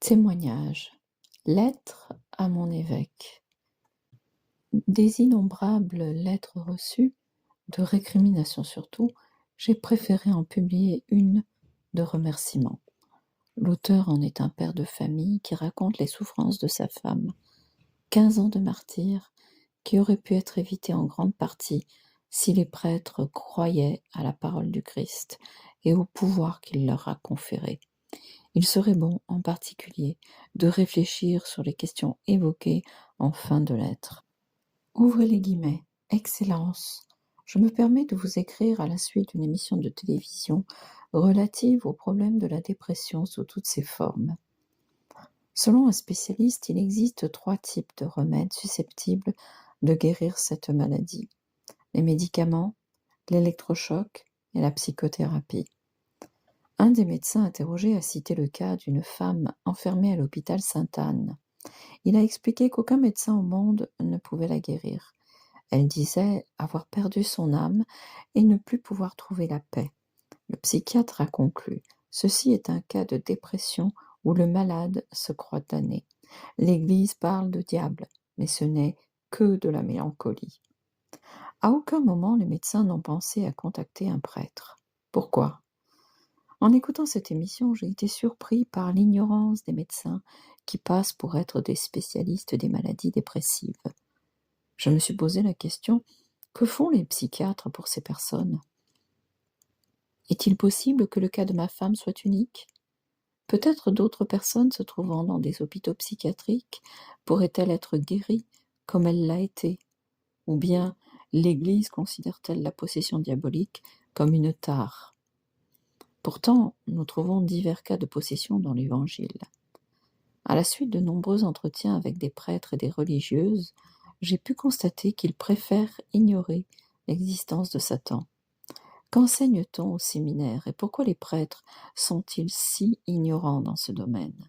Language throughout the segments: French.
Témoignage. Lettre à mon évêque. Des innombrables lettres reçues, de récriminations surtout, j'ai préféré en publier une de remerciement. L'auteur en est un père de famille qui raconte les souffrances de sa femme, 15 ans de martyre, qui auraient pu être évités en grande partie si les prêtres croyaient à la parole du Christ et au pouvoir qu'il leur a conféré. Il serait bon, en particulier, de réfléchir sur les questions évoquées en fin de lettre. Ouvrez les guillemets. Excellence, je me permets de vous écrire à la suite d'une émission de télévision relative au problème de la dépression sous toutes ses formes. Selon un spécialiste, il existe 3 types de remèdes susceptibles de guérir cette maladie: les médicaments, l'électrochoc et la psychothérapie. Un des médecins interrogés a cité le cas d'une femme enfermée à l'hôpital Sainte-Anne. Il a expliqué qu'aucun médecin au monde ne pouvait la guérir. Elle disait avoir perdu son âme et ne plus pouvoir trouver la paix. Le psychiatre a conclu: ceci est un cas de dépression où le malade se croit damné. L'Église parle de diable, mais ce n'est que de la mélancolie. À aucun moment les médecins n'ont pensé à contacter un prêtre. Pourquoi ? En écoutant cette émission, j'ai été surpris par l'ignorance des médecins qui passent pour être des spécialistes des maladies dépressives. Je me suis posé la question: que font les psychiatres pour ces personnes ? Est-il possible que le cas de ma femme soit unique ? Peut-être d'autres personnes se trouvant dans des hôpitaux psychiatriques pourraient-elles être guéries comme elle l'a été ? Ou bien l'Église considère-t-elle la possession diabolique comme une tare ? Pourtant, nous trouvons divers cas de possession dans l'Évangile. À la suite de nombreux entretiens avec des prêtres et des religieuses, j'ai pu constater qu'ils préfèrent ignorer l'existence de Satan. Qu'enseigne-t-on au séminaire et pourquoi les prêtres sont-ils si ignorants dans ce domaine ?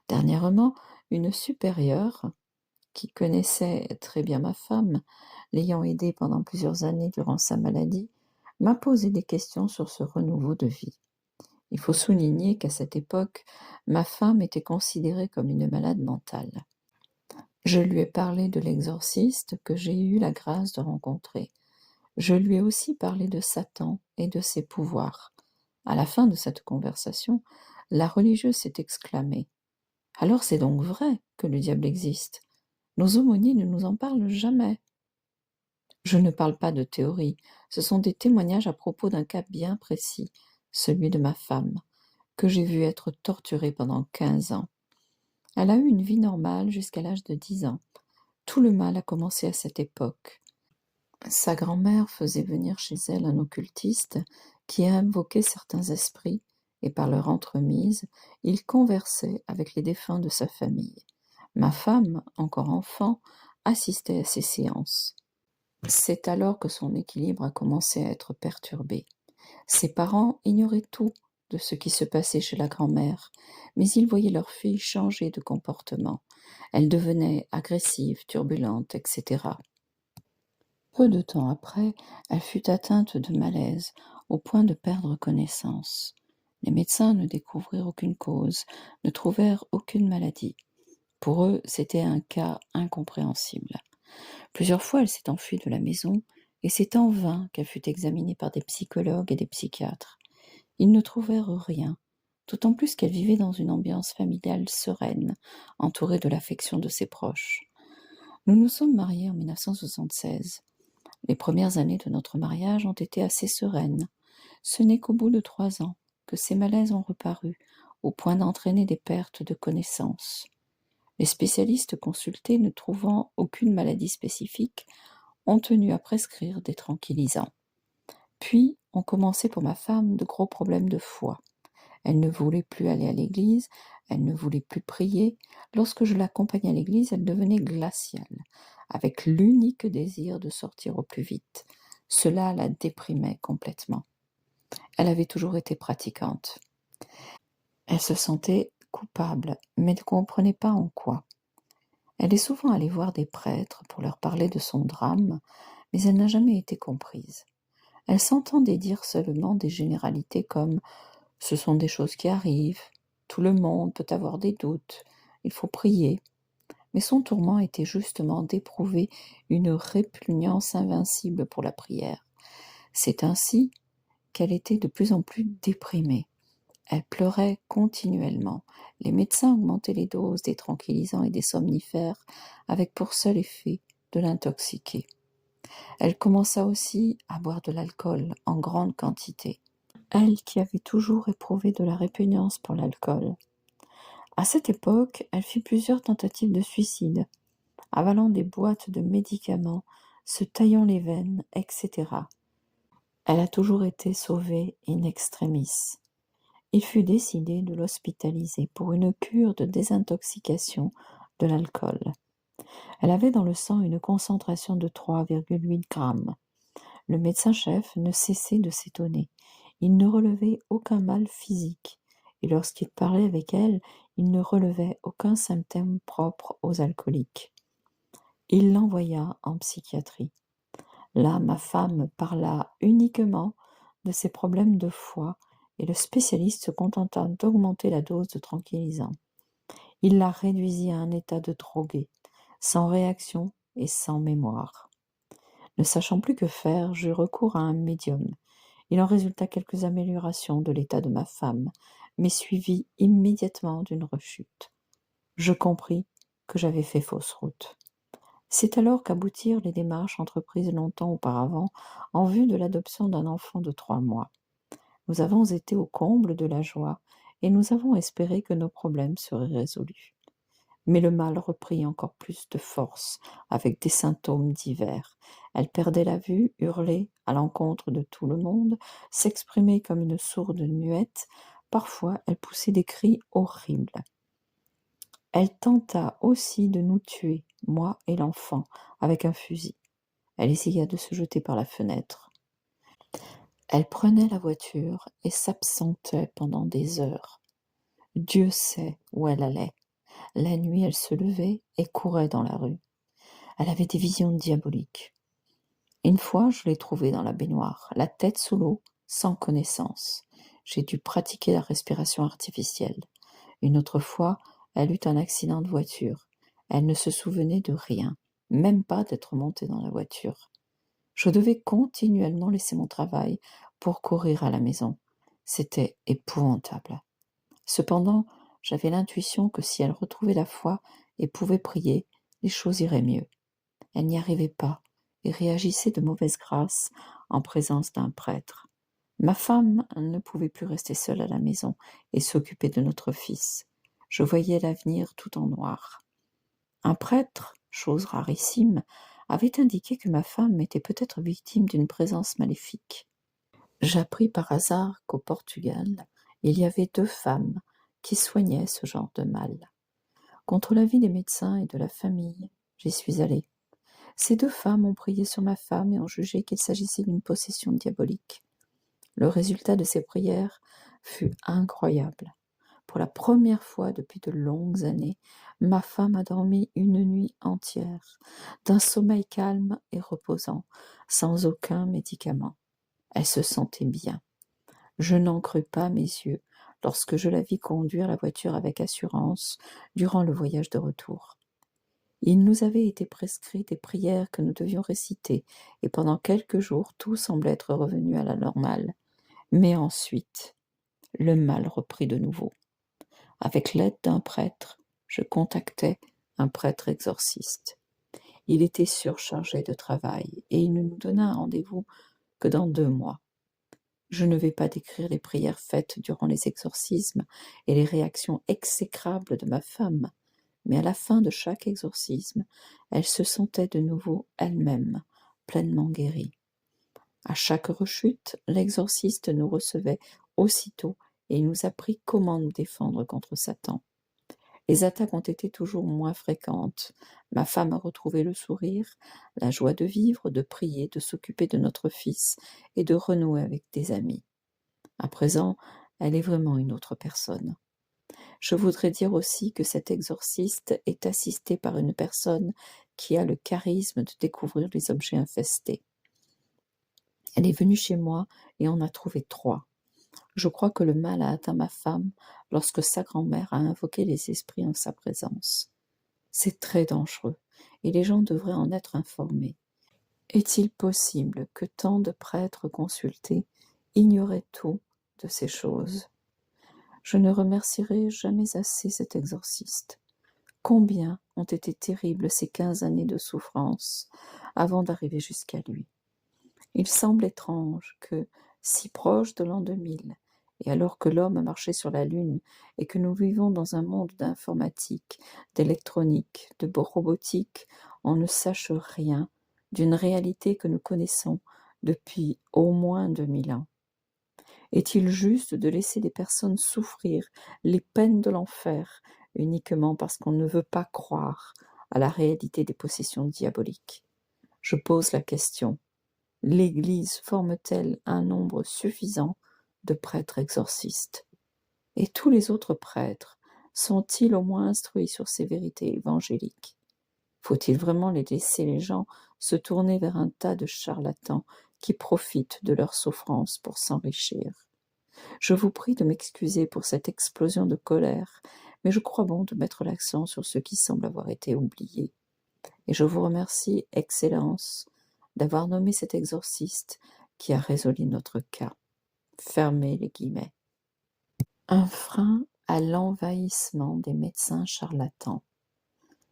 Dernièrement, une supérieure, qui connaissait très bien ma femme, l'ayant aidée pendant plusieurs années durant sa maladie, m'a posé des questions sur ce renouveau de vie. Il faut souligner qu'à cette époque, ma femme était considérée comme une malade mentale. Je lui ai parlé de l'exorciste que j'ai eu la grâce de rencontrer. Je lui ai aussi parlé de Satan et de ses pouvoirs. À la fin de cette conversation, la religieuse s'est exclamée: « Alors c'est donc vrai que le diable existe. Nos aumôniers ne nous en parlent jamais. » Je ne parle pas de théorie, ce sont des témoignages à propos d'un cas bien précis, celui de ma femme, que j'ai vue être torturée pendant 15 ans. Elle a eu une vie normale jusqu'à l'âge de 10 ans. Tout le mal a commencé à cette époque. Sa grand-mère faisait venir chez elle un occultiste qui invoquait certains esprits, et par leur entremise, il conversait avec les défunts de sa famille. Ma femme, encore enfant, assistait à ces séances. C'est alors que son équilibre a commencé à être perturbé. Ses parents ignoraient tout de ce qui se passait chez la grand-mère, mais ils voyaient leur fille changer de comportement. Elle devenait agressive, turbulente, etc. Peu de temps après, elle fut atteinte de malaise, au point de perdre connaissance. Les médecins ne découvrirent aucune cause, ne trouvèrent aucune maladie. Pour eux, c'était un cas incompréhensible. Plusieurs fois, elle s'est enfuie de la maison, et c'est en vain qu'elle fut examinée par des psychologues et des psychiatres. Ils ne trouvèrent rien, d'autant plus qu'elle vivait dans une ambiance familiale sereine, entourée de l'affection de ses proches. Nous nous sommes mariés en 1976. Les premières années de notre mariage ont été assez sereines. Ce n'est qu'au bout de 3 ans que ces malaises ont reparu, au point d'entraîner des pertes de connaissance. Les spécialistes consultés, ne trouvant aucune maladie spécifique, ont tenu à prescrire des tranquillisants. Puis ont commencé pour ma femme de gros problèmes de foi. Elle ne voulait plus aller à l'église, elle ne voulait plus prier. Lorsque je l'accompagnais à l'église, elle devenait glaciale, avec l'unique désir de sortir au plus vite. Cela la déprimait complètement. Elle avait toujours été pratiquante. Elle se sentait coupable, mais ne comprenait pas en quoi. Elle est souvent allée voir des prêtres pour leur parler de son drame, mais elle n'a jamais été comprise. Elle s'entendait dire seulement des généralités comme « ce sont des choses qui arrivent » Tout le monde peut avoir des doutes, il faut prier. Mais son tourment était justement d'éprouver une répugnance invincible pour la prière. C'est ainsi qu'elle était de plus en plus déprimée. Elle pleurait continuellement. Les médecins augmentaient les doses des tranquillisants et des somnifères avec pour seul effet de l'intoxiquer. Elle commença aussi à boire de l'alcool en grande quantité. Elle qui avait toujours éprouvé de la répugnance pour l'alcool. À cette époque, elle fit plusieurs tentatives de suicide, avalant des boîtes de médicaments, se taillant les veines, etc. Elle a toujours été sauvée in extremis. Il fut décidé de l'hospitaliser pour une cure de désintoxication de l'alcool. Elle avait dans le sang une concentration de 3,8 grammes. Le médecin-chef ne cessait de s'étonner. Il ne relevait aucun mal physique, et lorsqu'il parlait avec elle, il ne relevait aucun symptôme propre aux alcooliques. Il l'envoya en psychiatrie. Là, ma femme parla uniquement de ses problèmes de foie et le spécialiste se contenta d'augmenter la dose de tranquillisant. Il la réduisit à un état de droguée, sans réaction et sans mémoire. Ne sachant plus que faire, j'eus recours à un médium. Il en résulta quelques améliorations de l'état de ma femme, mais suivi immédiatement d'une rechute. Je compris que j'avais fait fausse route. C'est alors qu'aboutirent les démarches entreprises longtemps auparavant en vue de l'adoption d'un enfant de 3 mois. Nous avons été au comble de la joie et nous avons espéré que nos problèmes seraient résolus. Mais le mal reprit encore plus de force, avec des symptômes divers. Elle perdait la vue, hurlait à l'encontre de tout le monde, s'exprimait comme une sourde muette. Parfois, elle poussait des cris horribles. Elle tenta aussi de nous tuer, moi et l'enfant, avec un fusil. Elle essaya de se jeter par la fenêtre. Elle prenait la voiture et s'absentait pendant des heures. Dieu sait où elle allait. La nuit, elle se levait et courait dans la rue. Elle avait des visions diaboliques. Une fois, je l'ai trouvée dans la baignoire, la tête sous l'eau, sans connaissance. J'ai dû pratiquer la respiration artificielle. Une autre fois, elle eut un accident de voiture. Elle ne se souvenait de rien, même pas d'être montée dans la voiture. Je devais continuellement laisser mon travail pour courir à la maison. C'était épouvantable. Cependant, j'avais l'intuition que si elle retrouvait la foi et pouvait prier, les choses iraient mieux. Elle n'y arrivait pas et réagissait de mauvaise grâce en présence d'un prêtre. Ma femme ne pouvait plus rester seule à la maison et s'occuper de notre fils. Je voyais l'avenir tout en noir. Un prêtre, chose rarissime, avait indiqué que ma femme était peut-être victime d'une présence maléfique. J'appris par hasard qu'au Portugal, il y avait 2 femmes qui soignaient ce genre de mal. Contre l'avis des médecins et de la famille, j'y suis allée. Ces 2 femmes ont prié sur ma femme et ont jugé qu'il s'agissait d'une possession diabolique. Le résultat de ces prières fut incroyable. Pour la première fois depuis de longues années, ma femme a dormi une nuit entière, d'un sommeil calme et reposant, sans aucun médicament. Elle se sentait bien. Je n'en crus pas mes yeux lorsque je la vis conduire la voiture avec assurance durant le voyage de retour. Il nous avait été prescrit des prières que nous devions réciter, et pendant quelques jours tout semblait être revenu à la normale. Mais ensuite, le mal reprit de nouveau. Avec l'aide d'un prêtre, je contactai un prêtre exorciste. Il était surchargé de travail et il ne nous donna un rendez-vous que dans 2 mois. Je ne vais pas décrire les prières faites durant les exorcismes et les réactions exécrables de ma femme, mais à la fin de chaque exorcisme, elle se sentait de nouveau elle-même, pleinement guérie. À chaque rechute, l'exorciste nous recevait aussitôt et nous apprit comment nous défendre contre Satan. Les attaques ont été toujours moins fréquentes. Ma femme a retrouvé le sourire, la joie de vivre, de prier, de s'occuper de notre fils et de renouer avec des amis. À présent, elle est vraiment une autre personne. Je voudrais dire aussi que cet exorciste est assisté par une personne qui a le charisme de découvrir les objets infestés. Elle est venue chez moi et en a trouvé 3. Je crois que le mal a atteint ma femme lorsque sa grand-mère a invoqué les esprits en sa présence. C'est très dangereux, et les gens devraient en être informés. Est-il possible que tant de prêtres consultés ignoraient tout de ces choses? Je ne remercierai jamais assez cet exorciste. Combien ont été terribles ces 15 années de souffrance avant d'arriver jusqu'à lui. Il semble étrange que, si proche de l'an 2000, et alors que l'homme a marché sur la Lune et que nous vivons dans un monde d'informatique, d'électronique, de robotique, on ne sache rien d'une réalité que nous connaissons depuis au moins 2000 ans. Est-il juste de laisser des personnes souffrir les peines de l'enfer uniquement parce qu'on ne veut pas croire à la réalité des possessions diaboliques? Je pose la question. L'Église forme-t-elle un nombre suffisant de prêtres exorcistes? Et tous les autres prêtres sont-ils au moins instruits sur ces vérités évangéliques? Faut-il vraiment laisser les gens se tourner vers un tas de charlatans qui profitent de leur souffrance pour s'enrichir? Je vous prie de m'excuser pour cette explosion de colère, mais je crois bon de mettre l'accent sur ce qui semble avoir été oublié. Et je vous remercie, Excellence, d'avoir nommé cet exorciste qui a résolu notre cas. Fermez les guillemets. Un frein à l'envahissement des médecins charlatans.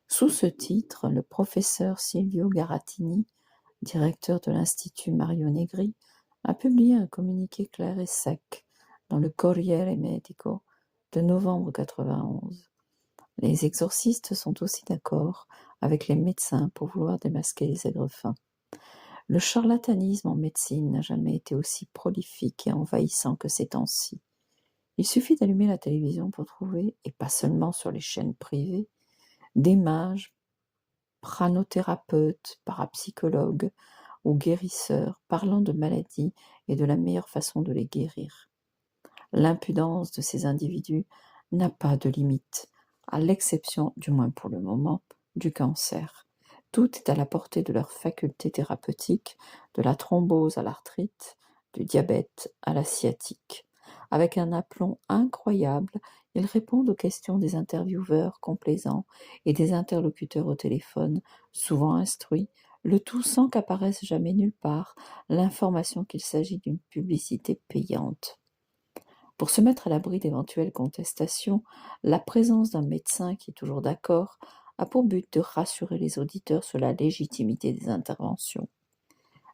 Sous ce titre, le professeur Silvio Garattini, directeur de l'Institut Mario Negri, a publié un communiqué clair et sec dans le Corriere Medico de novembre 91. Les exorcistes sont aussi d'accord avec les médecins pour vouloir démasquer les aigrefins. Le charlatanisme en médecine n'a jamais été aussi prolifique et envahissant que ces temps-ci. Il suffit d'allumer la télévision pour trouver, et pas seulement sur les chaînes privées, des mages, pranothérapeutes, parapsychologues ou guérisseurs parlant de maladies et de la meilleure façon de les guérir. L'impudence de ces individus n'a pas de limite, à l'exception, du moins pour le moment, du cancer. Tout est à la portée de leurs facultés thérapeutiques, de la thrombose à l'arthrite, du diabète à la sciatique. Avec un aplomb incroyable, ils répondent aux questions des intervieweurs complaisants et des interlocuteurs au téléphone, souvent instruits, le tout sans qu'apparaisse jamais nulle part l'information qu'il s'agit d'une publicité payante. Pour se mettre à l'abri d'éventuelles contestations, la présence d'un médecin qui est toujours d'accord a pour but de rassurer les auditeurs sur la légitimité des interventions.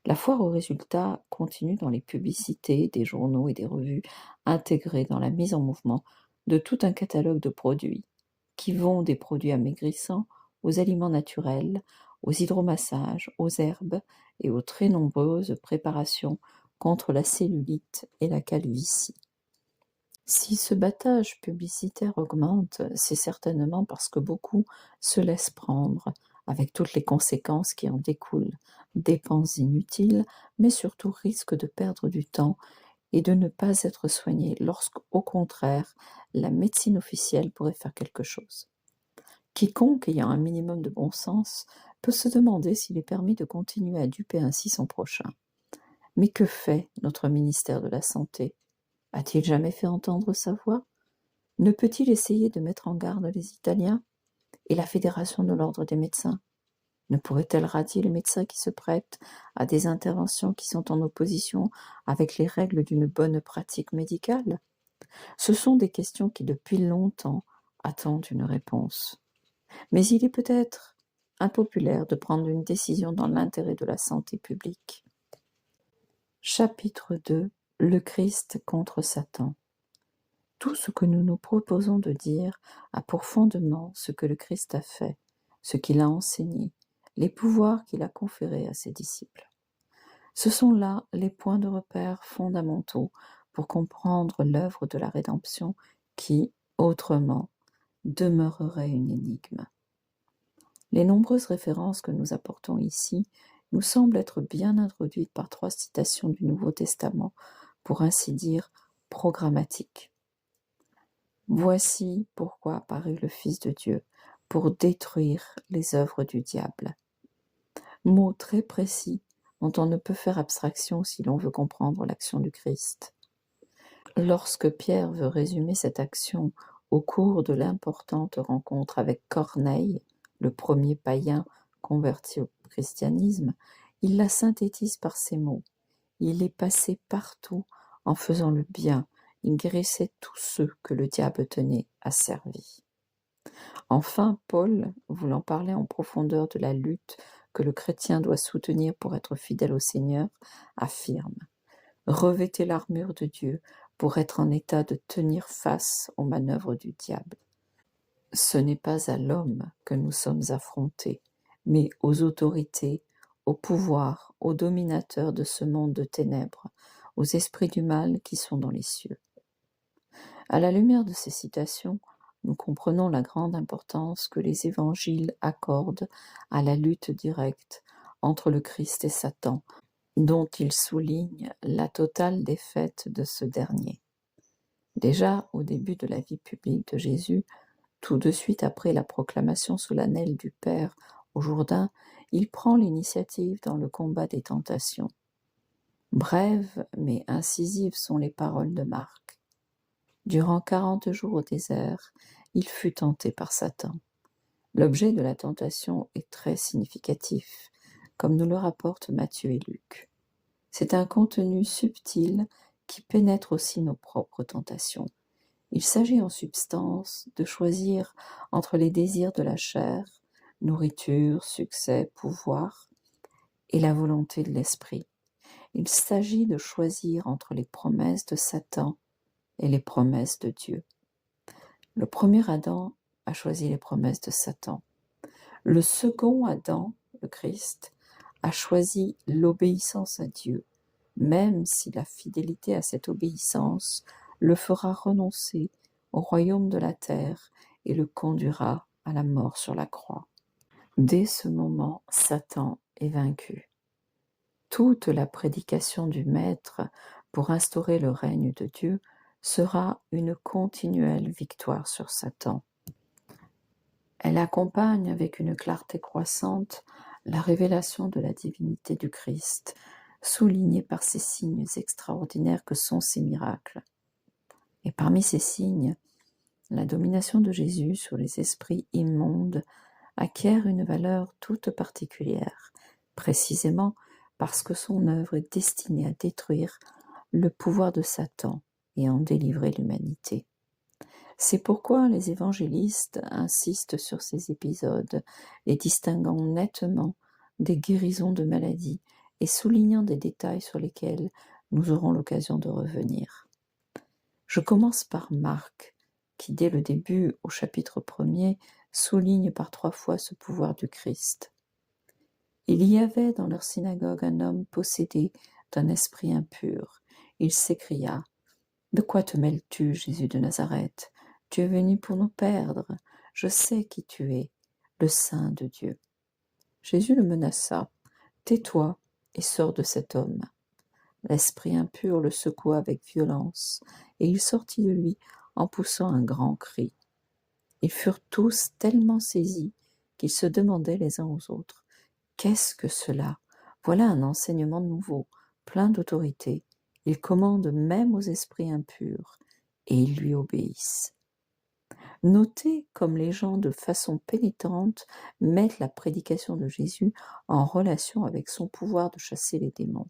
La foire aux résultats continue dans les publicités des journaux et des revues intégrées dans la mise en mouvement de tout un catalogue de produits, qui vont des produits amaigrissants aux aliments naturels, aux hydromassages, aux herbes et aux très nombreuses préparations contre la cellulite et la calvitie. Si ce battage publicitaire augmente, c'est certainement parce que beaucoup se laissent prendre, avec toutes les conséquences qui en découlent, dépenses inutiles, mais surtout risque de perdre du temps et de ne pas être soigné lorsqu'au contraire, la médecine officielle pourrait faire quelque chose. Quiconque ayant un minimum de bon sens peut se demander s'il est permis de continuer à duper ainsi son prochain. Mais que fait notre ministère de la Santé? A-t-il jamais fait entendre sa voix? Ne peut-il essayer de mettre en garde les Italiens? Et la Fédération de l'Ordre des médecins? Ne pourrait-elle radier les médecins qui se prêtent à des interventions qui sont en opposition avec les règles d'une bonne pratique médicale? Ce sont des questions qui depuis longtemps attendent une réponse. Mais il est peut-être impopulaire de prendre une décision dans l'intérêt de la santé publique. Chapitre 2. Le Christ contre Satan. Tout ce que nous nous proposons de dire a pour fondement ce que le Christ a fait, ce qu'il a enseigné, les pouvoirs qu'il a conférés à ses disciples. Ce sont là les points de repère fondamentaux pour comprendre l'œuvre de la rédemption qui, autrement, demeurerait une énigme. Les nombreuses références que nous apportons ici nous semblent être bien introduites par 3 citations du Nouveau Testament, pour ainsi dire programmatiques. Voici pourquoi apparut le Fils de Dieu, pour détruire les œuvres du diable. Mot très précis dont on ne peut faire abstraction si l'on veut comprendre l'action du Christ. Lorsque Pierre veut résumer cette action au cours de l'importante rencontre avec Corneille, le premier païen converti au christianisme, il la synthétise par ces mots. Il est passé partout en faisant le bien, il guérissait tous ceux que le diable tenait asservis. Enfin, Paul, voulant parler en profondeur de la lutte que le chrétien doit soutenir pour être fidèle au Seigneur, affirme: revêtez l'armure de Dieu pour être en état de tenir face aux manœuvres du diable. Ce n'est pas à l'homme que nous sommes affrontés, mais aux autorités, aux pouvoirs, aux dominateurs de ce monde de ténèbres, aux esprits du mal qui sont dans les cieux. À la lumière de ces citations, nous comprenons la grande importance que les évangiles accordent à la lutte directe entre le Christ et Satan, dont ils soulignent la totale défaite de ce dernier. Déjà au début de la vie publique de Jésus, tout de suite après la proclamation solennelle du Père au Jourdain, il prend l'initiative dans le combat des tentations. Brèves mais incisives sont les paroles de Marc. Durant 40 jours au désert, il fut tenté par Satan. L'objet de la tentation est très significatif, comme nous le rapportent Matthieu et Luc. C'est un contenu subtil qui pénètre aussi nos propres tentations. Il s'agit en substance de choisir entre les désirs de la chair, nourriture, succès, pouvoir, et la volonté de l'esprit. Il s'agit de choisir entre les promesses de Satan et les promesses de Dieu. Le premier Adam a choisi les promesses de Satan. Le second Adam, le Christ, a choisi l'obéissance à Dieu, même si la fidélité à cette obéissance le fera renoncer au royaume de la terre et le conduira à la mort sur la croix. Dès ce moment, Satan est vaincu. Toute la prédication du Maître pour instaurer le règne de Dieu sera une continuelle victoire sur Satan. Elle accompagne avec une clarté croissante la révélation de la divinité du Christ, soulignée par ces signes extraordinaires que sont ces miracles. Et parmi ces signes, la domination de Jésus sur les esprits immondes acquiert une valeur toute particulière, précisément parce que son œuvre est destinée à détruire le pouvoir de Satan et à en délivrer l'humanité. C'est pourquoi les évangélistes insistent sur ces épisodes, les distinguant nettement des guérisons de maladies et soulignant des détails sur lesquels nous aurons l'occasion de revenir. Je commence par Marc, qui dès le début, au chapitre 1er, souligne par 3 fois ce pouvoir du Christ. Il y avait dans leur synagogue un homme possédé d'un esprit impur. Il s'écria: « De quoi te mêles-tu, Jésus de Nazareth ? Tu es venu pour nous perdre. Je sais qui tu es, le Saint de Dieu. » Jésus le menaça. « Tais-toi et sors de cet homme. » L'esprit impur le secoua avec violence, et il sortit de lui en poussant un grand cri. Ils furent tous tellement saisis qu'ils se demandaient les uns aux autres: « Qu'est-ce que cela ? Voilà un enseignement nouveau, plein d'autorité. Il commande même aux esprits impurs, et ils lui obéissent. » Notez comme les gens de façon pénétrante mettent la prédication de Jésus en relation avec son pouvoir de chasser les démons.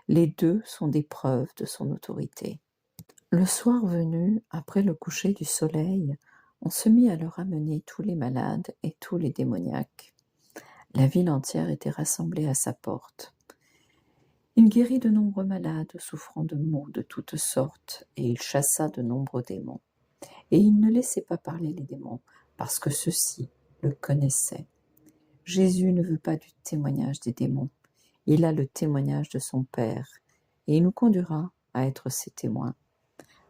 Les deux sont des preuves de son autorité. Le soir venu, après le coucher du soleil, on se mit à leur amener tous les malades et tous les démoniaques. La ville entière était rassemblée à sa porte. Il guérit de nombreux malades souffrant de maux de toutes sortes, et il chassa de nombreux démons. Et il ne laissait pas parler les démons, parce que ceux-ci le connaissaient. Jésus ne veut pas du témoignage des démons, il a le témoignage de son Père, et il nous conduira à être ses témoins.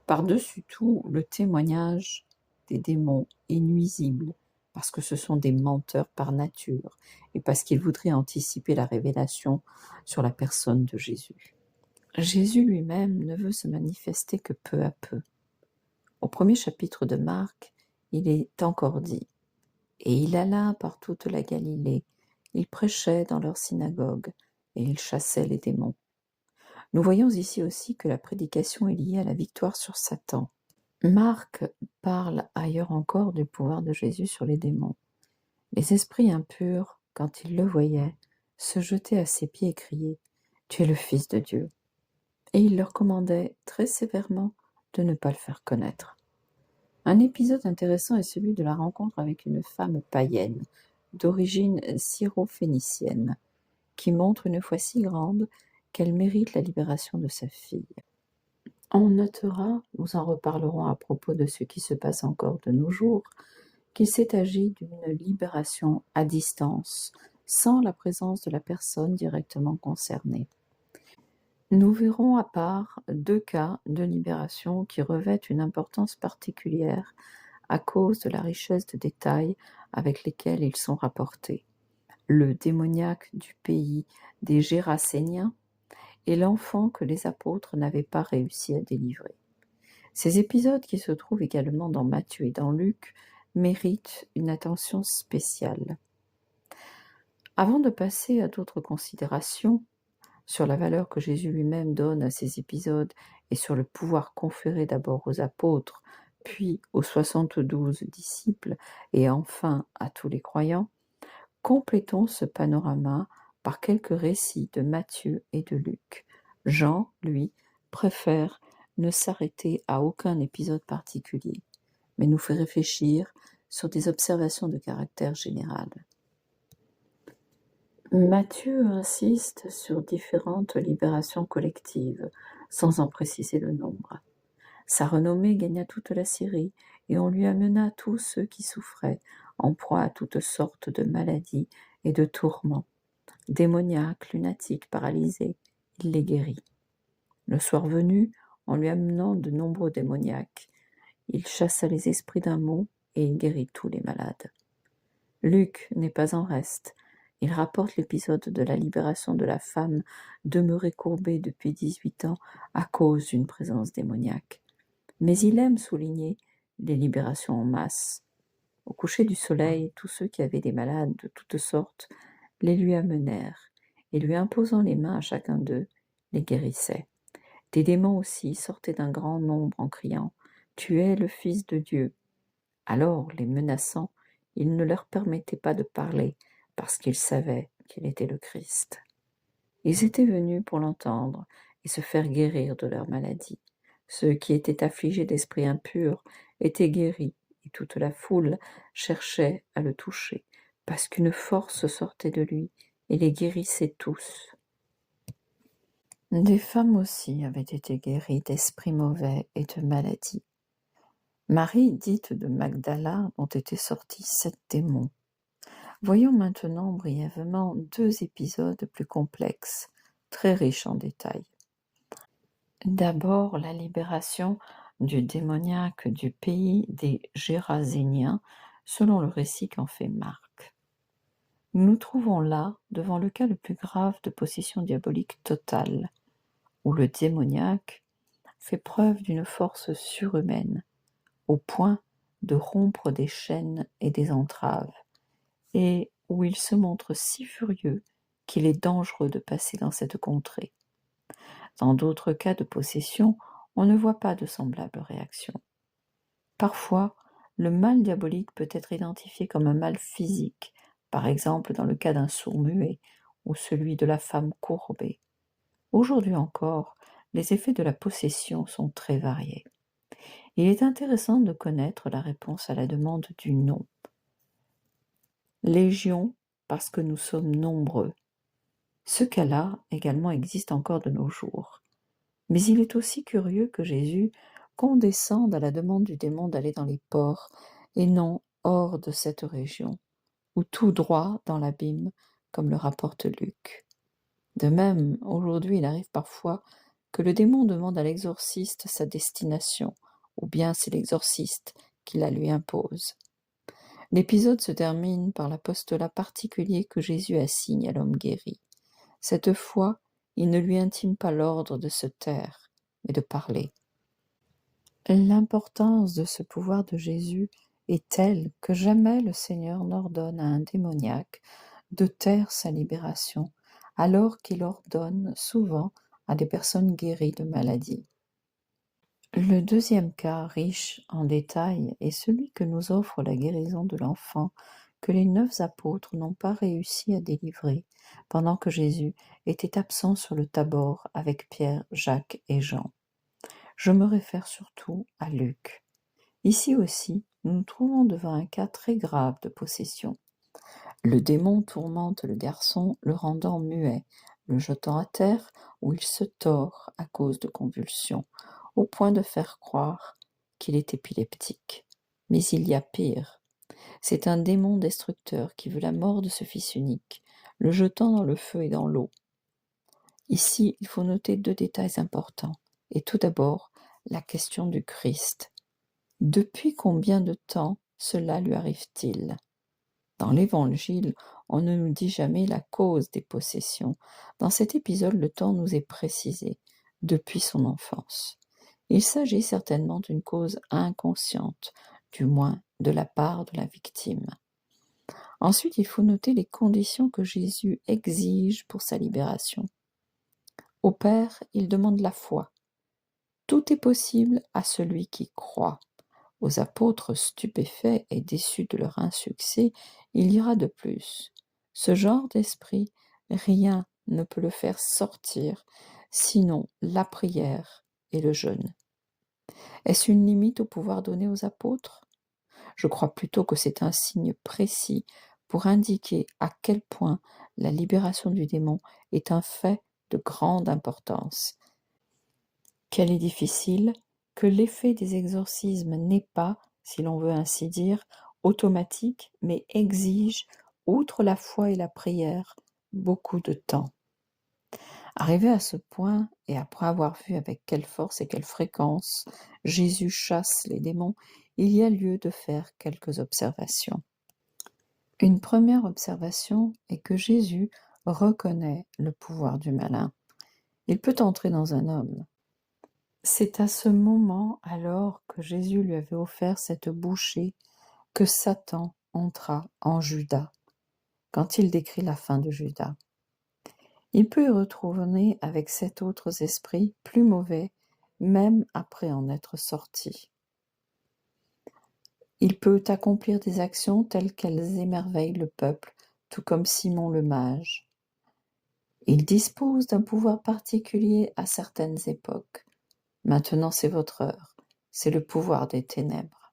Par-dessus tout, le témoignage des démons est nuisible, parce que ce sont des menteurs par nature, et parce qu'ils voudraient anticiper la révélation sur la personne de Jésus. Jésus lui-même ne veut se manifester que peu à peu. Au premier chapitre de Marc, il est encore dit: « Et il alla par toute la Galilée, il prêchait dans leur synagogue, et il chassait les démons. » Nous voyons ici aussi que la prédication est liée à la victoire sur Satan. Marc parle ailleurs encore du pouvoir de Jésus sur les démons. Les esprits impurs, quand ils le voyaient, se jetaient à ses pieds et criaient « Tu es le Fils de Dieu ». Et il leur commandait très sévèrement de ne pas le faire connaître. Un épisode intéressant est celui de la rencontre avec une femme païenne, d'origine syro-phénicienne, qui montre une foi si grande qu'elle mérite la libération de sa fille. On notera, nous en reparlerons à propos de ce qui se passe encore de nos jours, qu'il s'est agi d'une libération à distance, sans la présence de la personne directement concernée. Nous verrons à part 2 cas de libération qui revêtent une importance particulière à cause de la richesse de détails avec lesquels ils sont rapportés. Le démoniaque du pays des Géraséniens et l'enfant que les apôtres n'avaient pas réussi à délivrer. Ces épisodes, qui se trouvent également dans Matthieu et dans Luc, méritent une attention spéciale. Avant de passer à d'autres considérations sur la valeur que Jésus lui-même donne à ces épisodes et sur le pouvoir conféré d'abord aux apôtres, puis aux 72 disciples et enfin à tous les croyants, complétons ce panorama par quelques récits de Matthieu et de Luc. Jean, lui, préfère ne s'arrêter à aucun épisode particulier, mais nous fait réfléchir sur des observations de caractère général. Matthieu insiste sur différentes libérations collectives, sans en préciser le nombre. Sa renommée gagna toute la Syrie, et on lui amena tous ceux qui souffraient, en proie à toutes sortes de maladies et de tourments. Démoniaques, lunatiques, paralysés, il les guérit. Le soir venu, en lui amenant de nombreux démoniaques, il chassa les esprits d'un mot et il guérit tous les malades. Luc n'est pas en reste. Il rapporte l'épisode de la libération de la femme demeurée courbée depuis 18 ans à cause d'une présence démoniaque. Mais il aime souligner les libérations en masse. Au coucher du soleil, tous ceux qui avaient des malades de toutes sortes les lui amenèrent, et lui imposant les mains à chacun d'eux, les guérissait. Des démons aussi sortaient d'un grand nombre en criant « Tu es le Fils de Dieu ». Alors, les menaçant, il ne leur permettait pas de parler, parce qu'ils savaient qu'il était le Christ. Ils étaient venus pour l'entendre et se faire guérir de leur maladie. Ceux qui étaient affligés d'esprits impurs étaient guéris, et toute la foule cherchait à le toucher, parce qu'une force sortait de lui et les guérissait tous. Des femmes aussi avaient été guéries d'esprits mauvais et de maladies. Marie, dite de Magdala, dont étaient sortis 7 démons. Voyons maintenant brièvement 2 épisodes plus complexes, très riches en détails. D'abord, la libération du démoniaque du pays des Géraséniens, selon le récit qu'en fait Marc. Nous nous trouvons là devant le cas le plus grave de possession diabolique totale, où le démoniaque fait preuve d'une force surhumaine, au point de rompre des chaînes et des entraves, et où il se montre si furieux qu'il est dangereux de passer dans cette contrée. Dans d'autres cas de possession, on ne voit pas de semblable réaction. Parfois, le mal diabolique peut être identifié comme un mal physique, par exemple dans le cas d'un sourd-muet ou celui de la femme courbée. Aujourd'hui encore, les effets de la possession sont très variés. Il est intéressant de connaître la réponse à la demande du nom. Légion, parce que nous sommes nombreux. Ce cas-là également existe encore de nos jours. Mais il est aussi curieux que Jésus condescende à la demande du démon d'aller dans les ports et non hors de cette région, ou tout droit dans l'abîme, comme le rapporte Luc. De même, aujourd'hui, il arrive parfois que le démon demande à l'exorciste sa destination, ou bien c'est l'exorciste qui la lui impose. L'épisode se termine par l'apostolat particulier que Jésus assigne à l'homme guéri. Cette fois, il ne lui intime pas l'ordre de se taire, mais de parler. L'importance de ce pouvoir de Jésus est telle que jamais le Seigneur n'ordonne à un démoniaque de taire sa libération, alors qu'il ordonne souvent à des personnes guéries de maladies. Le deuxième cas, riche en détails, est celui que nous offre la guérison de l'enfant que les 9 apôtres n'ont pas réussi à délivrer pendant que Jésus était absent sur le Tabor avec Pierre, Jacques et Jean. Je me réfère surtout à Luc. Ici aussi, nous nous trouvons devant un cas très grave de possession. Le démon tourmente le garçon, le rendant muet, le jetant à terre où il se tord à cause de convulsions, au point de faire croire qu'il est épileptique. Mais il y a pire. C'est un démon destructeur qui veut la mort de ce fils unique, le jetant dans le feu et dans l'eau. Ici, il faut noter 2 détails importants. Et tout d'abord, la question du Christ. Depuis combien de temps cela lui arrive-t-il ? Dans l'Évangile, on ne nous dit jamais la cause des possessions. Dans cet épisode, le temps nous est précisé, depuis son enfance. Il s'agit certainement d'une cause inconsciente, du moins de la part de la victime. Ensuite, il faut noter les conditions que Jésus exige pour sa libération. Au Père, il demande la foi. Tout est possible à celui qui croit. Aux apôtres stupéfaits et déçus de leur insuccès, il ira de plus. Ce genre d'esprit, rien ne peut le faire sortir, sinon la prière et le jeûne. Est-ce une limite au pouvoir donné aux apôtres ? Je crois plutôt que c'est un signe précis pour indiquer à quel point la libération du démon est un fait de grande importance. Qu'elle est difficile, que l'effet des exorcismes n'est pas, si l'on veut ainsi dire, automatique, mais exige, outre la foi et la prière, beaucoup de temps. Arrivé à ce point, et après avoir vu avec quelle force et quelle fréquence Jésus chasse les démons, il y a lieu de faire quelques observations. Une première observation est que Jésus reconnaît le pouvoir du malin. Il peut entrer dans un homme. C'est à ce moment, alors que Jésus lui avait offert cette bouchée, que Satan entra en Judas, quand il décrit la fin de Judas. Il peut y retourner avec 7 autres esprits plus mauvais, même après en être sorti. Il peut accomplir des actions telles qu'elles émerveillent le peuple, tout comme Simon le mage. Il dispose d'un pouvoir particulier à certaines époques. Maintenant, c'est votre heure. C'est le pouvoir des ténèbres.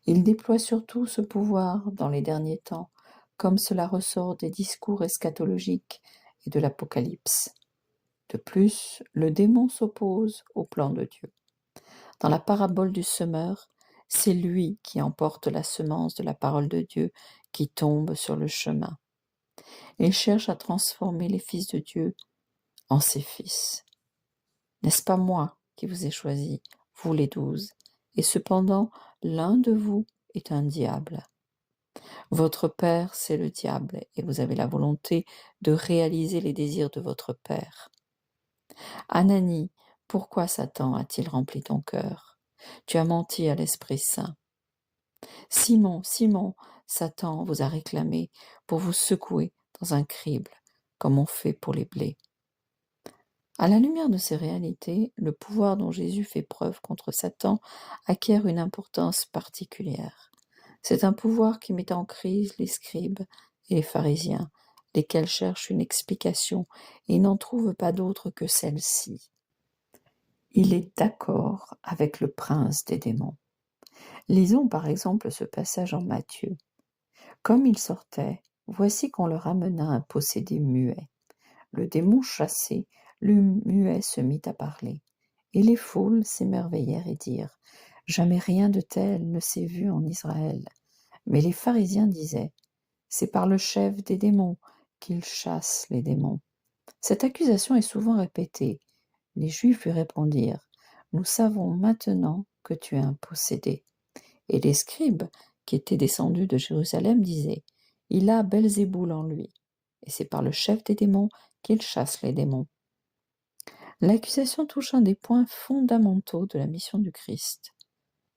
Il déploie surtout ce pouvoir dans les derniers temps, comme cela ressort des discours eschatologiques et de l'Apocalypse. De plus, le démon s'oppose au plan de Dieu. Dans la parabole du semeur, c'est lui qui emporte la semence de la parole de Dieu qui tombe sur le chemin. Il cherche à transformer les fils de Dieu en ses fils. N'est-ce pas moi qui vous ai choisi, vous les 12, et cependant l'un de vous est un diable. Votre père, c'est le diable, et vous avez la volonté de réaliser les désirs de votre père. Ananie, pourquoi Satan a-t-il rempli ton cœur ? Tu as menti à l'Esprit Saint. Simon, Simon, Satan vous a réclamé pour vous secouer dans un crible, comme on fait pour les blés. À la lumière de ces réalités, le pouvoir dont Jésus fait preuve contre Satan acquiert une importance particulière. C'est un pouvoir qui met en crise les scribes et les pharisiens, lesquels cherchent une explication et n'en trouvent pas d'autre que celle-ci. Il est d'accord avec le prince des démons. Lisons par exemple ce passage en Matthieu. Comme ils sortaient, voici qu'on leur amena un possédé muet. Le démon chassé, le muet se mit à parler. Et les foules s'émerveillèrent et dirent : jamais rien de tel ne s'est vu en Israël. Mais les pharisiens disaient : c'est par le chef des démons qu'il chasse les démons. Cette accusation est souvent répétée. Les Juifs lui répondirent : nous savons maintenant que tu es un possédé. Et les scribes, qui étaient descendus de Jérusalem, disaient : il a Belzéboul en lui, et c'est par le chef des démons qu'il chasse les démons. L'accusation touche un des points fondamentaux de la mission du Christ,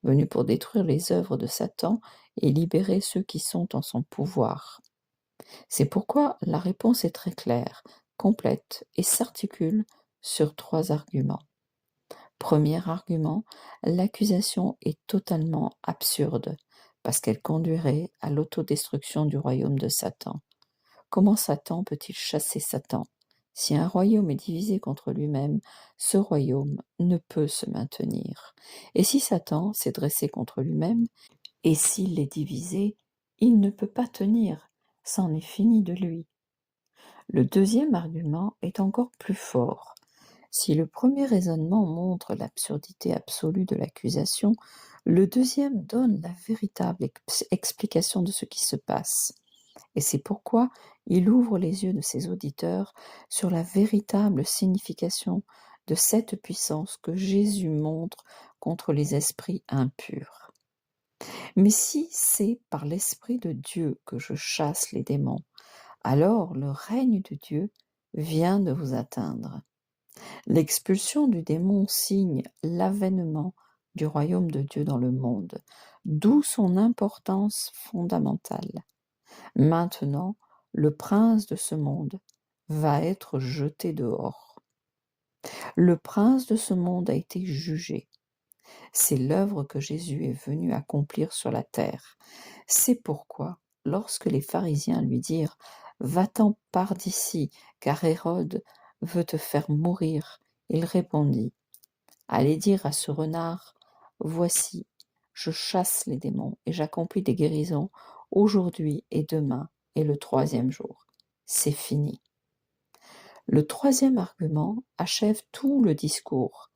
venu pour détruire les œuvres de Satan et libérer ceux qui sont en son pouvoir. C'est pourquoi la réponse est très claire, complète et s'articule sur 3 arguments. Premier argument, l'accusation est totalement absurde, parce qu'elle conduirait à l'autodestruction du royaume de Satan. Comment Satan peut-il chasser Satan? Si un royaume est divisé contre lui-même, ce royaume ne peut se maintenir. Et si Satan s'est dressé contre lui-même, et s'il est divisé, il ne peut pas tenir, c'en est fini de lui. Le deuxième argument est encore plus fort. Si le premier raisonnement montre l'absurdité absolue de l'accusation, le deuxième donne la véritable explication de ce qui se passe. Et c'est pourquoi il ouvre les yeux de ses auditeurs sur la véritable signification de cette puissance que Jésus montre contre les esprits impurs. Mais si c'est par l'Esprit de Dieu que je chasse les démons, alors le règne de Dieu vient de vous atteindre. L'expulsion du démon signe l'avènement du royaume de Dieu dans le monde, d'où son importance fondamentale. Maintenant, le prince de ce monde va être jeté dehors. Le prince de ce monde a été jugé. C'est l'œuvre que Jésus est venu accomplir sur la terre. C'est pourquoi, lorsque les pharisiens lui dirent « Va-t'en par d'ici, car Hérode veut te faire mourir », il répondit « Allez dire à ce renard, voici, je chasse les démons et j'accomplis des guérisons aujourd'hui et demain et le troisième jour. C'est fini. » Le troisième argument achève tout le discours.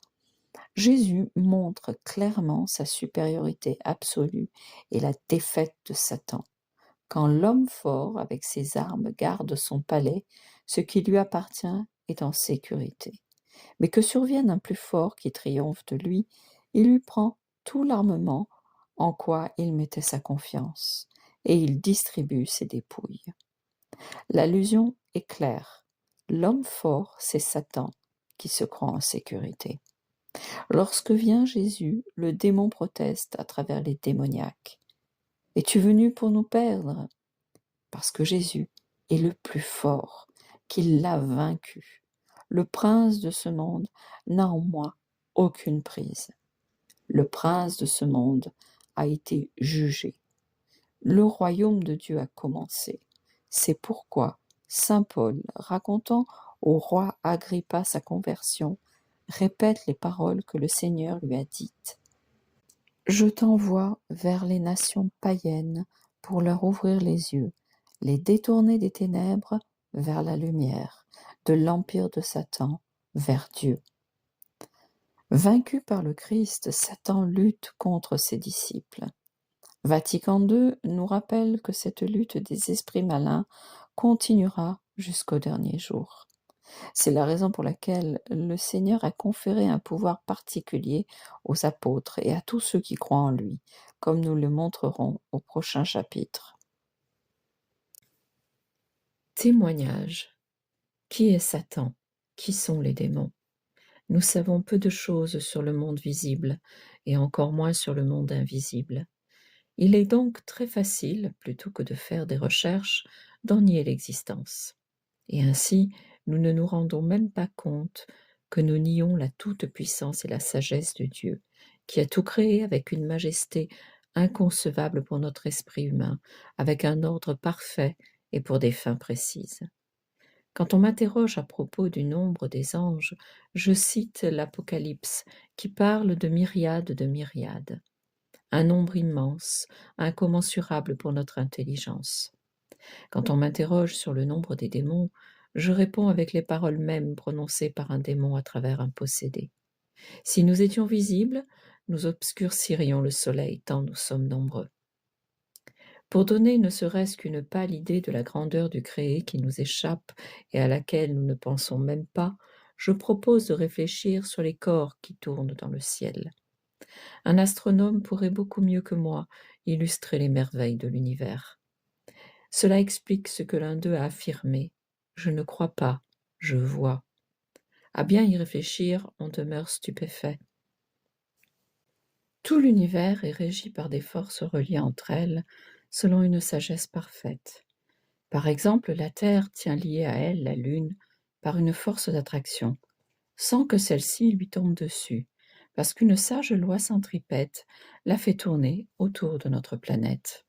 Jésus montre clairement sa supériorité absolue et la défaite de Satan. Quand l'homme fort, avec ses armes, garde son palais, ce qui lui appartient est en sécurité. Mais que survienne un plus fort qui triomphe de lui, il lui prend tout l'armement en quoi il mettait sa confiance, et il distribue ses dépouilles. L'allusion est claire. L'homme fort, c'est Satan qui se croit en sécurité. Lorsque vient Jésus, le démon proteste à travers les démoniaques. « Es-tu venu pour nous perdre ?» Parce que Jésus est le plus fort, qu'il l'a vaincu. Le prince de ce monde n'a en moi aucune prise. Le prince de ce monde a été jugé. Le royaume de Dieu a commencé. C'est pourquoi saint Paul, racontant au roi Agrippa sa conversion, répète les paroles que le Seigneur lui a dites. « Je t'envoie vers les nations païennes pour leur ouvrir les yeux, les détourner des ténèbres vers la lumière, de l'empire de Satan vers Dieu. » Vaincu par le Christ, Satan lutte contre ses disciples. Vatican II nous rappelle que cette lutte des esprits malins continuera jusqu'au dernier jour. C'est la raison pour laquelle le Seigneur a conféré un pouvoir particulier aux apôtres et à tous ceux qui croient en lui, comme nous le montrerons au prochain chapitre. Témoignage. Qui est Satan? Qui sont les démons? Nous savons peu de choses sur le monde visible et encore moins sur le monde invisible. Il est donc très facile, plutôt que de faire des recherches, d'en nier l'existence. Et ainsi, nous ne nous rendons même pas compte que nous nions la toute-puissance et la sagesse de Dieu, qui a tout créé avec une majesté inconcevable pour notre esprit humain, avec un ordre parfait et pour des fins précises. Quand on m'interroge à propos du nombre des anges, je cite l'Apocalypse, qui parle de myriades, un nombre immense, incommensurable pour notre intelligence. Quand on m'interroge sur le nombre des démons, je réponds avec les paroles mêmes prononcées par un démon à travers un possédé. Si nous étions visibles, nous obscurcirions le soleil tant nous sommes nombreux. Pour donner ne serait-ce qu'une pâle idée de la grandeur du créé qui nous échappe et à laquelle nous ne pensons même pas, je propose de réfléchir sur les corps qui tournent dans le ciel. Un astronome pourrait beaucoup mieux que moi illustrer les merveilles de l'univers. Cela explique ce que l'un d'eux a affirmé. Je ne crois pas, je vois. À bien y réfléchir, on demeure stupéfait. Tout l'univers est régi par des forces reliées entre elles, selon une sagesse parfaite. Par exemple, la Terre tient liée à elle la Lune par une force d'attraction. sans que celle-ci lui tombe dessus, parce qu'une sage loi centripète la fait tourner autour de notre planète.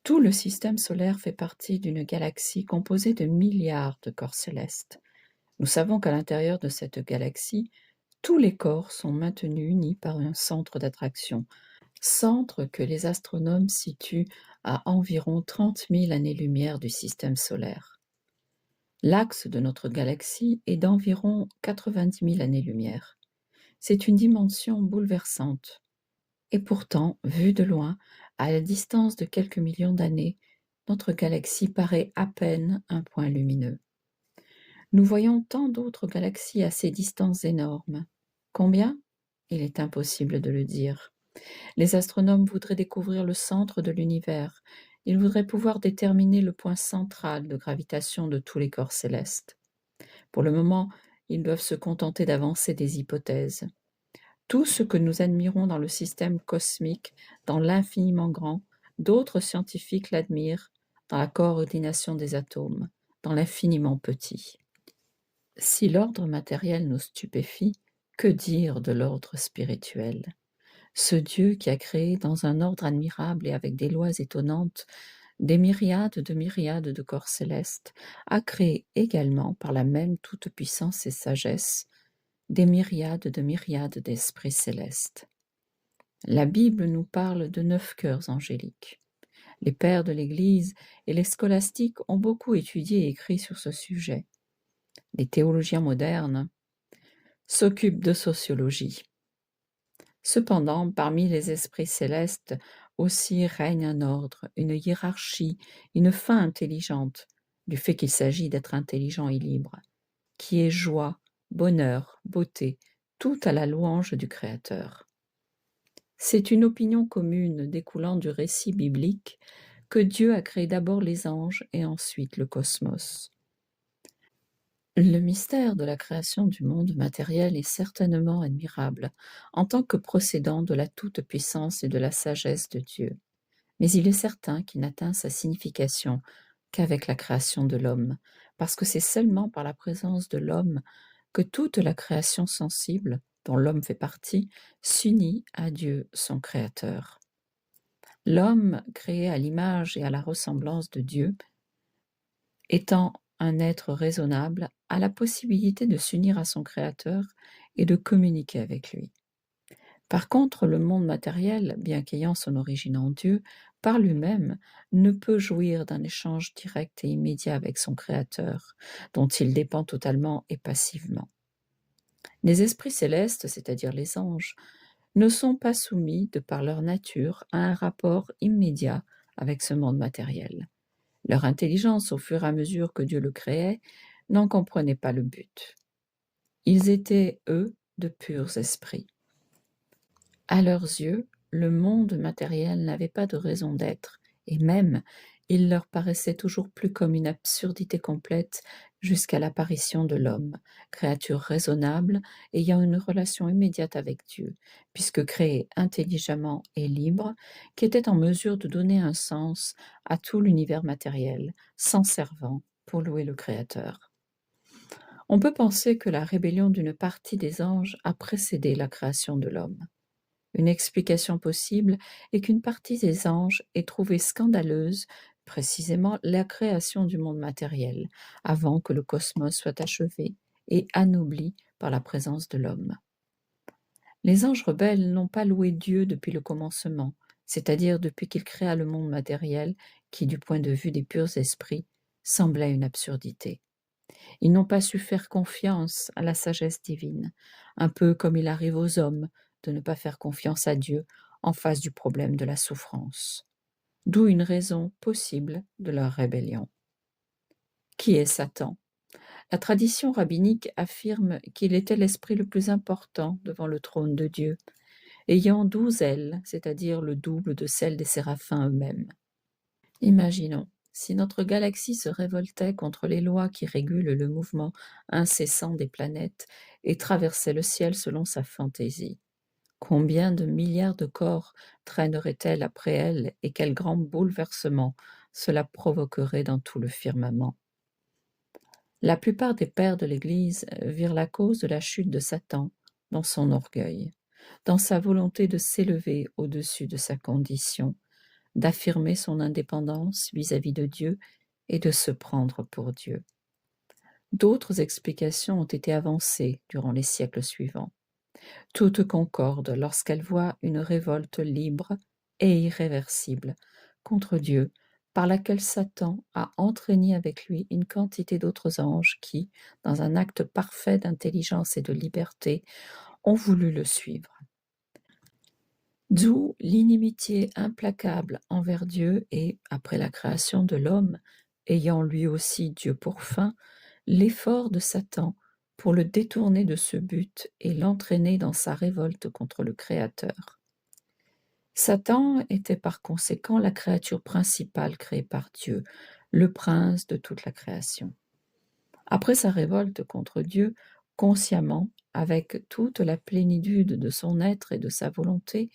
Tout le système solaire fait partie d'une galaxie composée de milliards de corps célestes. Nous savons qu'à l'intérieur de cette galaxie, tous les corps sont maintenus unis par un centre d'attraction, centre que les astronomes situent à environ 30 000 années-lumière du système solaire. L'axe de notre galaxie est d'environ 90 000 années-lumière. C'est une dimension bouleversante. Et pourtant, vue de loin, à la distance de quelques millions d'années, notre galaxie paraît à peine un point lumineux. Nous voyons tant d'autres galaxies à ces distances énormes. Combien? Il est impossible de le dire. Les astronomes voudraient découvrir le centre de l'univers. Ils voudraient pouvoir déterminer le point central de gravitation de tous les corps célestes. Pour le moment, ils doivent se contenter d'avancer des hypothèses. Tout ce que nous admirons dans le système cosmique, dans l'infiniment grand, d'autres scientifiques l'admirent dans la coordination des atomes, dans l'infiniment petit. Si l'ordre matériel nous stupéfie, que dire de l'ordre spirituel? Ce Dieu qui a créé dans un ordre admirable et avec des lois étonnantes des myriades de corps célestes, a créé également par la même toute-puissance et sagesse des myriades d'esprits célestes. La Bible nous parle de 9 cœurs angéliques. Les pères de l'Église et les scolastiques ont beaucoup étudié et écrit sur ce sujet. Les théologiens modernes s'occupent de sociologie. Cependant, parmi les esprits célestes aussi règne un ordre, une hiérarchie, une fin intelligente, du fait qu'il s'agit d'être intelligent et libre, qui est joie, bonheur, beauté, tout à la louange du Créateur. C'est une opinion commune découlant du récit biblique que Dieu a créé d'abord les anges et ensuite le cosmos. Le mystère de la création du monde matériel est certainement admirable, en tant que procédant de la toute-puissance et de la sagesse de Dieu. Mais il est certain qu'il n'atteint sa signification qu'avec la création de l'homme, parce que c'est seulement par la présence de l'homme que toute la création sensible, dont l'homme fait partie, s'unit à Dieu, son Créateur. L'homme, créé à l'image et à la ressemblance de Dieu, étant un être raisonnable, a la possibilité de s'unir à son Créateur et de communiquer avec lui. Par contre, le monde matériel, bien qu'ayant son origine en Dieu, par lui-même, ne peut jouir d'un échange direct et immédiat avec son Créateur, dont il dépend totalement et passivement. Les esprits célestes, c'est-à-dire les anges, ne sont pas soumis, de par leur nature, à un rapport immédiat avec ce monde matériel. Leur intelligence, au fur et à mesure que Dieu le créait, n'en comprenait pas le but. Ils étaient, eux, de purs esprits. À leurs yeux, le monde matériel n'avait pas de raison d'être, et même, il leur paraissait toujours plus comme une absurdité complète jusqu'à l'apparition de l'homme, créature raisonnable, ayant une relation immédiate avec Dieu, puisque créé intelligemment et libre, qui était en mesure de donner un sens à tout l'univers matériel, s'en servant pour louer le Créateur. On peut penser que la rébellion d'une partie des anges a précédé la création de l'homme. Une explication possible est qu'une partie des anges ait trouvé scandaleuse précisément la création du monde matériel, avant que le cosmos soit achevé et anobli par la présence de l'homme. Les anges rebelles n'ont pas loué Dieu depuis le commencement, c'est-à-dire depuis qu'il créa le monde matériel qui, du point de vue des purs esprits, semblait une absurdité. Ils n'ont pas su faire confiance à la sagesse divine, un peu comme il arrive aux hommes de ne pas faire confiance à Dieu en face du problème de la souffrance. D'où une raison possible de leur rébellion. Qui est Satan? La tradition rabbinique affirme qu'il était l'esprit le plus important devant le trône de Dieu, ayant 12 ailes, c'est-à-dire le double de celles des séraphins eux-mêmes. Imaginons, si notre galaxie se révoltait contre les lois qui régulent le mouvement incessant des planètes et traversait le ciel selon sa fantaisie. Combien de milliards de corps traînerait-elle après elle et quel grand bouleversement cela provoquerait dans tout le firmament? La plupart des pères de l'Église virent la cause de la chute de Satan dans son orgueil, dans sa volonté de s'élever au-dessus de sa condition, d'affirmer son indépendance vis-à-vis de Dieu et de se prendre pour Dieu. D'autres explications ont été avancées durant les siècles suivants. Toutes concordent lorsqu'elles voient une révolte libre et irréversible contre Dieu, par laquelle Satan a entraîné avec lui une quantité d'autres anges qui, dans un acte parfait d'intelligence et de liberté, ont voulu le suivre. D'où l'inimitié implacable envers Dieu et, après la création de l'homme, ayant lui aussi Dieu pour fin, l'effort de Satan pour le détourner de ce but et l'entraîner dans sa révolte contre le Créateur. Satan était par conséquent la créature principale créée par Dieu, le prince de toute la création. Après sa révolte contre Dieu, consciemment, avec toute la plénitude de son être et de sa volonté,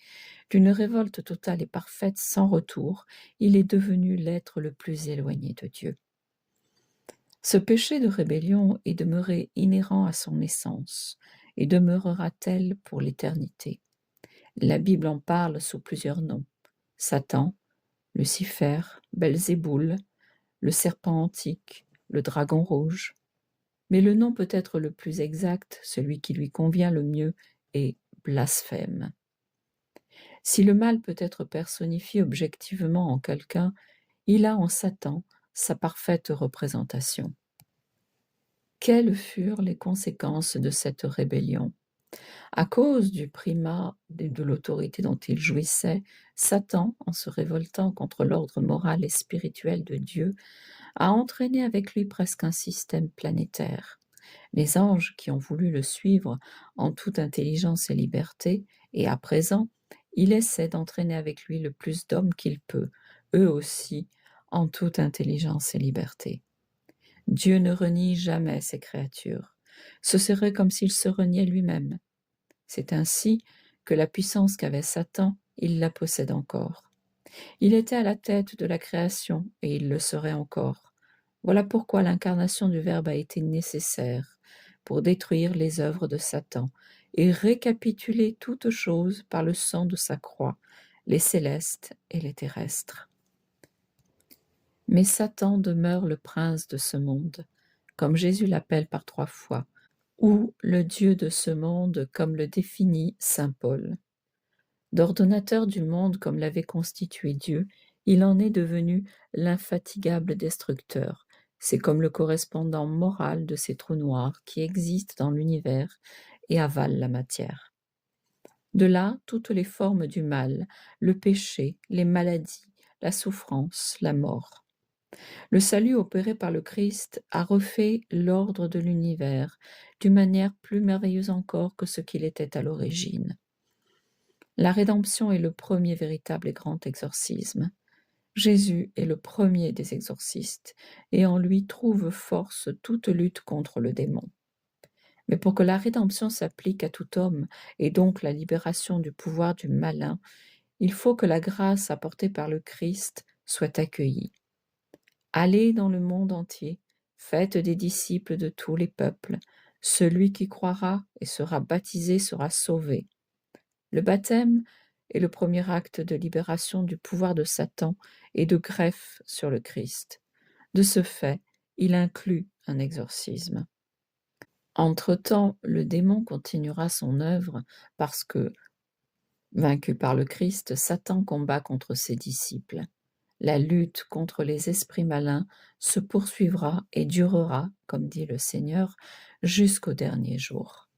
d'une révolte totale et parfaite sans retour, il est devenu l'être le plus éloigné de Dieu. Ce péché de rébellion est demeuré inhérent à son essence et demeurera tel pour l'éternité. La Bible en parle sous plusieurs noms: Satan, Lucifer, Belzéboul, le serpent antique, le dragon rouge. Mais le nom peut-être le plus exact, celui qui lui convient le mieux, est blasphème. Si le mal peut être personnifié objectivement en quelqu'un, il a en Satan sa parfaite représentation. Quelles furent les conséquences de cette rébellion? À cause du primat de l'autorité dont il jouissait, Satan, en se révoltant contre l'ordre moral et spirituel de Dieu, a entraîné avec lui presque un système planétaire. Les anges qui ont voulu le suivre en toute intelligence et liberté, et à présent, il essaie d'entraîner avec lui le plus d'hommes qu'il peut, eux aussi, en toute intelligence et liberté. Dieu ne renie jamais ses créatures. Ce serait comme s'il se reniait lui-même. C'est ainsi que la puissance qu'avait Satan, il la possède encore. Il était à la tête de la création et il le serait encore. Voilà pourquoi l'incarnation du Verbe a été nécessaire pour détruire les œuvres de Satan et récapituler toutes choses par le sang de sa croix, les célestes et les terrestres. Mais Satan demeure le prince de ce monde, comme Jésus l'appelle par 3 fois, ou le Dieu de ce monde, comme le définit saint Paul. D'ordonnateur du monde comme l'avait constitué Dieu, il en est devenu l'infatigable destructeur. C'est comme le correspondant moral de ces trous noirs qui existent dans l'univers et avalent la matière. De là, toutes les formes du mal, le péché, les maladies, la souffrance, la mort. Le salut opéré par le Christ a refait l'ordre de l'univers d'une manière plus merveilleuse encore que ce qu'il était à l'origine. La rédemption est le premier véritable et grand exorcisme. Jésus est le premier des exorcistes, et en lui trouve force toute lutte contre le démon. Mais pour que la rédemption s'applique à tout homme, et donc la libération du pouvoir du malin, il faut que la grâce apportée par le Christ soit accueillie. Allez dans le monde entier, faites des disciples de tous les peuples. Celui qui croira et sera baptisé sera sauvé. Le baptême est le premier acte de libération du pouvoir de Satan et de greffe sur le Christ. De ce fait, il inclut un exorcisme. Entre-temps, le démon continuera son œuvre parce que, vaincu par le Christ, Satan combat contre ses disciples. La lutte contre les esprits malins se poursuivra et durera, comme dit le Seigneur, jusqu'au dernier jour.